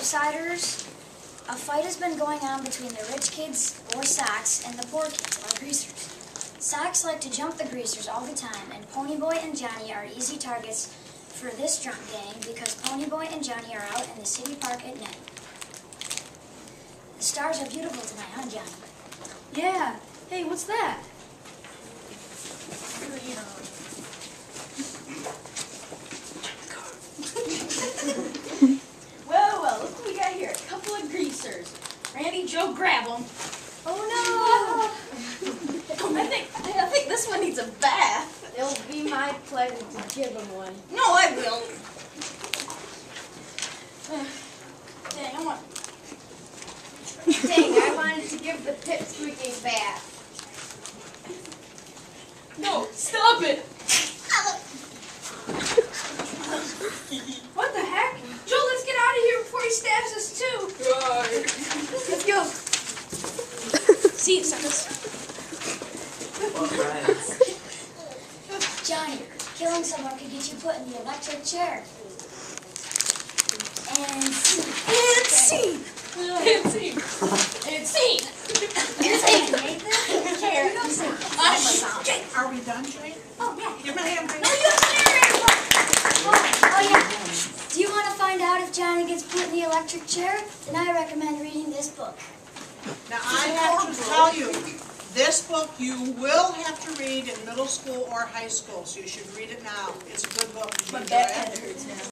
Outsiders, a fight has been going on between the rich kids, or socks, and the poor kids, or greasers. Socks like to jump the greasers all the time, and Ponyboy and Johnny are easy targets for this drunk gang because Ponyboy and Johnny are out in the city park at night. The stars are beautiful tonight, huh, Johnny? Yeah. Hey, what's that? Well, look what we got here. A couple of greasers. Randy, Joe, grab them. Oh, no! I think this one needs a bath. It'll be my pleasure to give him one. No, I will. Dang, I want... Dang, I wanted to give the pipsqueak a bath. No, stop it! What the heck? Joe, let's get out of here before he stabs us too. Let's go. See you, suckers. Johnny, killing someone could get you put in the electric chair. And scene. Are we done, Jane? Oh, yeah. Give me a hand, baby. Oh, yeah. Do you want to find out if Johnny gets put in the electric chair? Then I recommend reading this book. Now, I have to tell you, this book you will have to read in middle school or high school, so you should read it now. It's a good book. You My enjoy back it. kind of hurts now.